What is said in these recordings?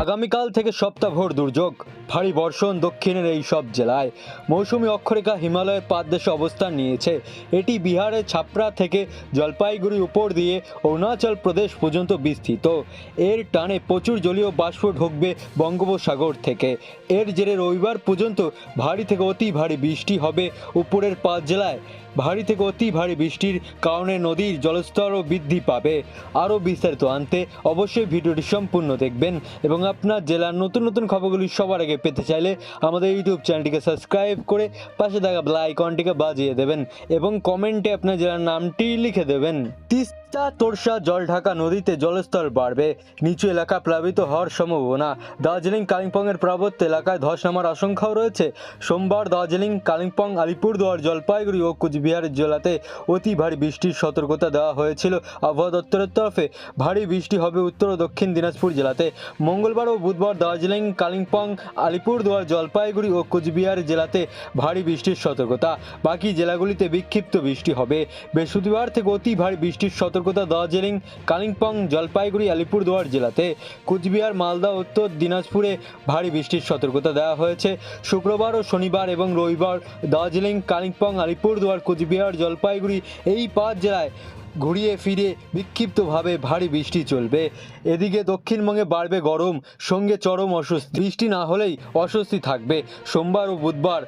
আগামীকাল থেকে সপ্তাহভর দুর্যোগ, ভারী বর্ষণ দক্ষিণের এই সব জেলায়। মৌসুমি অক্ষরেখা হিমালয়ের পাদদেশে অবস্থান নিয়েছে। এটি বিহারের ছাপড়া থেকে জলপাইগুড়ি উপর দিয়ে অরুণাচল প্রদেশ পর্যন্ত বিস্তৃত। এর টানে প্রচুর জলীয় বাষ্প ঢুকবে বঙ্গোপসাগর থেকে। এর জেরে রবিবার পর্যন্ত ভারী থেকে অতি ভারী বৃষ্টি হবে উপরের 5 জেলায়। ভারী থেকে অতি ভারী বৃষ্টির কারণে নদীর জলস্তরও বৃদ্ধি পাবে। আরও বিস্তারিত আনতে অবশ্যই ভিডিওটি সম্পূর্ণ দেখবেন এবং আপনার জেলার নতুন নতুন খবরগুলি সবার আগে পেতে চাইলে আমাদের ইউটিউব চ্যানেলটিকে সাবস্ক্রাইব করে পাশে থাকা বেল আইকনটিকে বাজিয়ে দেবেন এবং কমেন্টে আপনার জেলার নামটি লিখে দেবেন। তিস্তা তোরসা জলঢাকা নদীতে জলস্তর বাড়বে, নিচু এলাকা প্লাবিত হওয়ার সম্ভাবনা। দার্জিলিং কালিম্পংয়ের পার্বত্য এলাকায় ধস নামার আশঙ্কাও রয়েছে। সোমবার দার্জিলিং, কালিম্পং, আলিপুরদুয়ার, জলপাইগুড়ি ও কুচবিহার জেলাতে অতি ভারী বৃষ্টির সতর্কতা দেওয়া হয়েছিল আবহাওয়া দপ্তরের তরফে। ভারী বৃষ্টি হবে উত্তর ও দক্ষিণ দিনাজপুর জেলাতে। মঙ্গলবার ও বুধবার দার্জিলিং, কালিম্পং, আলিপুরদুয়ার, জলপাইগুড়ি ও কুচবিহার জেলাতে ভারী বৃষ্টির সতর্কতা। বাকি জেলাগুলিতে বিক্ষিপ্ত বৃষ্টি হবে। বৃহস্পতিবার থেকে অতি ভারী বৃষ্টির সতর্কতা দার্জিলিং, কালিম্পং, জলপাইগুড়ি, আলিপুরদুয়ার জেলাতে। কুচবিহার, মালদা, উত্তর দিনাজপুরে ভারী বৃষ্টির সতর্কতা দেওয়া হয়েছে। শুক্রবার ও শনিবার এবং রবিবার দার্জিলিং, কালিম্পং, আলিপুরদুয়ার, কুচবিহার, জলপাইগুড়ি এই 5 জেলায় ঘুরিয়ে ফিরে বিক্ষিপ্তভাবে ভারী বৃষ্টি চলবে। এদিকে দক্ষিণবঙ্গে বাড়বে গরম, সঙ্গে চরম অস্বস্তি। বৃষ্টি না হলেই অস্বস্তি থাকবে। সোমবার ও বুধবার,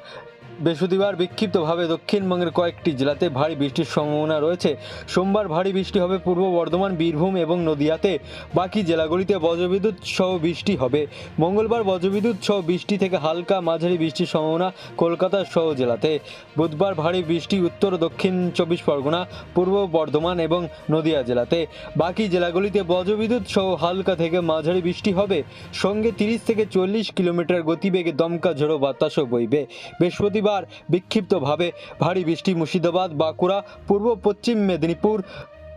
বৃহস্পতিবার বিক্ষিপ্তভাবে দক্ষিণবঙ্গের কয়েকটি জেলাতে ভারী বৃষ্টির সম্ভাবনা রয়েছে। সোমবার ভারী বৃষ্টি হবে পূর্ব বর্ধমান, বীরভূম এবং নদিয়াতে। বাকি জেলাগুলিতে বজ্রবিদ্যুৎ সহ বৃষ্টি হবে। মঙ্গলবার বজ্রবিদ্যুৎ সহ বৃষ্টি থেকে হালকা মাঝারি বৃষ্টির সম্ভাবনা কলকাতা সহ জেলাতে। বুধবার ভারী বৃষ্টি উত্তর ও দক্ষিণ 24 পরগনা, পূর্ব বর্ধমান এবং নদিয়া জেলাতে। বাকি জেলাগুলিতে বজ্রবিদ্যুৎ সহ হালকা থেকে মাঝারি বৃষ্টি হবে, সঙ্গে 30 থেকে 40 কিলোমিটার গতিবেগে দমকা ঝোড়ো বাতাসও বইবে। বৃহস্পতিবার বিক্ষিপ্তভাবে ভারী বৃষ্টি মুর্শিদাবাদ, বাঁকুড়া, পূর্ব পশ্চিম মেদিনীপুর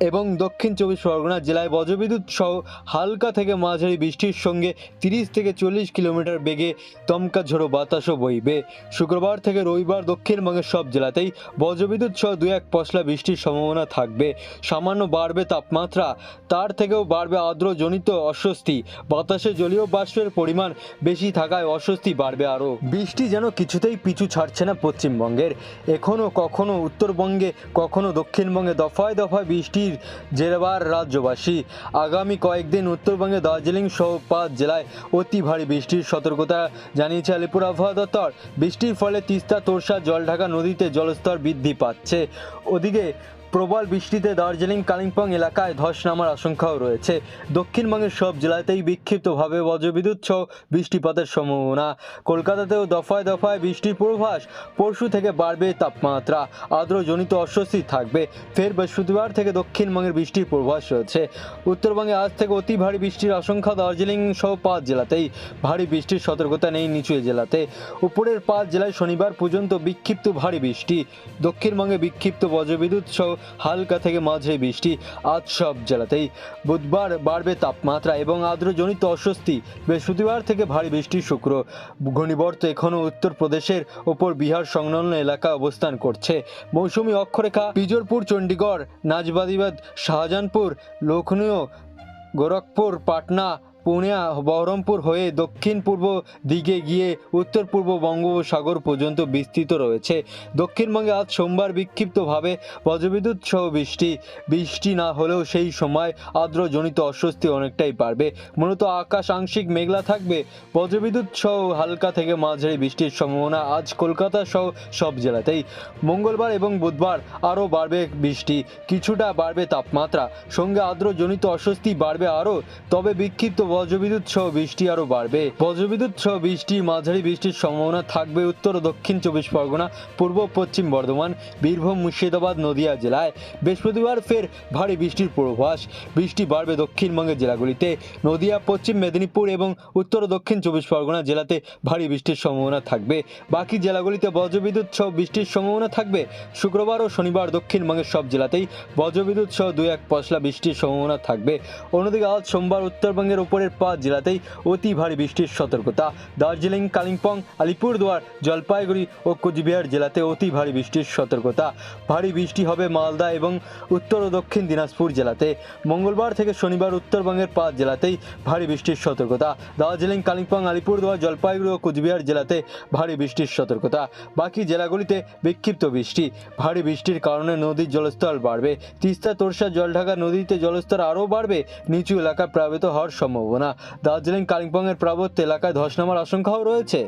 এবং দক্ষিণ 24 পরগনা জেলায় বজ্রবিদ্যুৎ সহ হালকা থেকে মাঝারি বৃষ্টির সঙ্গে 30 থেকে 40 কিলোমিটার বেগে দমকা ঝোড়ো বাতাসও বইবে। শুক্রবার থেকে রবিবার দক্ষিণবঙ্গের সব জেলাতেই বজ্রবিদ্যুৎ সহ 2-1 পশলা বৃষ্টির সম্ভাবনা থাকবে। সামান্য বাড়বে তাপমাত্রা, তার থেকেও বাড়বে আর্দ্রজনিত অস্বস্তি। বাতাসে জলীয় বাষ্পের পরিমাণ বেশি থাকায় অস্বস্তি বাড়বে আরও। বৃষ্টি যেন কিছুতেই পিছু ছাড়ছে না পশ্চিমবঙ্গের। এখনও কখনো উত্তরবঙ্গে, কখনো দক্ষিণবঙ্গে দফায় দফায় বৃষ্টির জেরবার রাজ্যবাসী। আগামী কয়েকদিন উত্তরবঙ্গে দার্জিলিং সহ 5 জেলায় অতি ভারী বৃষ্টির সতর্কতা জানিয়েছে আলিপুর আবহাওয়া দপ্তর। বৃষ্টির ফলে তিস্তা তোরসা জলঢাকা নদীতে জলস্তর বৃদ্ধি পাচ্ছে। ওদিকে প্রবল বৃষ্টিতে দার্জিলিং, কালিম্পং এলাকায় ধস নামার আশঙ্কাও রয়েছে। দক্ষিণবঙ্গের সব জেলাতেই বিক্ষিপ্তভাবে বজ্রবিদ্যুৎ সহ বৃষ্টিপাতের সম্ভাবনা। কলকাতাতেও দফায় দফায় বৃষ্টির পূর্বাভাস। পরশু থেকে বাড়বে তাপমাত্রা, আর্দ্রজনিত অস্বস্তি থাকবে। ফের বৃহস্পতিবার থেকে দক্ষিণবঙ্গের বৃষ্টির পূর্বাভাস রয়েছে। উত্তরবঙ্গে আজ থেকে অতি ভারী বৃষ্টির আশঙ্কা দার্জিলিং সহ 5 জেলাতেই। ভারী বৃষ্টির সতর্কতা নেই নিচু জেলাতে। উপরের 5 জেলায় শনিবার পর্যন্ত বিক্ষিপ্ত ভারী বৃষ্টি। দক্ষিণবঙ্গে বিক্ষিপ্ত বজ্রবিদ্যুৎ সহ হালকা থেকে মাঝারি বৃষ্টি আজ সব জেলাতেই। বুধবার বাড়বে তাপমাত্রা এবং আর্দ্রজনিত অস্বস্তি। বৃহস্পতিবার থেকে ভারী বৃষ্টি শুক্র। ঘূর্ণিবর্ত এখনও উত্তরপ্রদেশের ওপর বিহার সংলগ্ন এলাকায় অবস্থান করছে। মৌসুমি অক্ষরেখা বিজোরপুর, চণ্ডীগড়, নাজবাদিবাদ, শাহজাহানপুর, লখনউ, গোরখপুর, পাটনা, পুনিয়া, বহরমপুর হয়ে দক্ষিণ পূর্ব দিকে গিয়ে উত্তর পূর্ব বঙ্গোপসাগর পর্যন্ত বিস্তৃত রয়েছে। দক্ষিণবঙ্গে আজ সোমবার বিক্ষিপ্তভাবে বজ্রবিদ্যুৎ সহ বৃষ্টি না হলেও সেই সময় আর্দ্রজনিত অস্বস্তি অনেকটাই বাড়বে। মূলত আকাশ আংশিক মেঘলা থাকবে। বজ্রবিদ্যুৎ সহ হালকা থেকে মাঝারি বৃষ্টির সম্ভাবনা আজ কলকাতা সহ সব জেলাতেই। মঙ্গলবার এবং বুধবার আরও বাড়বে বৃষ্টি, কিছুটা বাড়বে তাপমাত্রা, সঙ্গে আর্দ্রজনিত অস্বস্তি বাড়বে আরও। তবে বিক্ষিপ্ত বজ্রবিদ্যুৎ সহ বৃষ্টি আরও বাড়বে। বজ্রবিদ্যুৎ সহ বৃষ্টি, মাঝারি বৃষ্টির সম্ভাবনা থাকবে উত্তর ও দক্ষিণ 24 পরগনা, পূর্ব পশ্চিম বর্ধমান, বীরভূম, মুর্শিদাবাদ, নদিয়া জেলায়। বৃহস্পতিবার ফের ভারী বৃষ্টির পূর্বাভাস। বৃষ্টি বাড়বে দক্ষিণবঙ্গের জেলাগুলিতে। নদিয়া, পশ্চিম মেদিনীপুর এবং উত্তর ও দক্ষিণ 24 পরগনা জেলাতে ভারী বৃষ্টির সম্ভাবনা থাকবে। বাকি জেলাগুলিতে বজ্রবিদ্যুৎ সহ বৃষ্টির সম্ভাবনা থাকবে। শুক্রবার ও শনিবার দক্ষিণবঙ্গের সব জেলাতেই বজ্রবিদ্যুৎ সহ 2-1 পশলা বৃষ্টির সম্ভাবনা থাকবে। অন্যদিকে আজ সোমবার উত্তরবঙ্গের উপর উপরের 5 জেলাতেই অতি ভারী বৃষ্টির সতর্কতা। দার্জিলিং, কালিম্পং, আলিপুরদুয়ার, জলপাইগুড়ি ও কোচবিহার জেলাতে অতি ভারী বৃষ্টির সতর্কতা। ভারী বৃষ্টি হবে মালদা এবং উত্তর ও দক্ষিণ দিনাজপুর জেলাতে। মঙ্গলবার থেকে শনিবার উত্তরবঙ্গের 5 জেলাতেই ভারী বৃষ্টির সতর্কতা। দার্জিলিং, কালিম্পং, আলিপুরদুয়ার, জলপাইগুড়ি ও কোচবিহার জেলাতে ভারী বৃষ্টির সতর্কতা। বাকি জেলাগুলিতে বিক্ষিপ্ত বৃষ্টি। ভারী বৃষ্টির কারণে নদীর জলস্তর বাড়বে। তিস্তা, তোরসা, জলঢাকা নদীতে জলস্তর আরও বাড়বে। নিচু এলাকা প্লাবিত হওয়ার সম্ভাবনা। দার্জিলিং, কালিম্পংয়ের পার্বত্য এলাকায় ধস নামার আশঙ্কাও রয়েছে।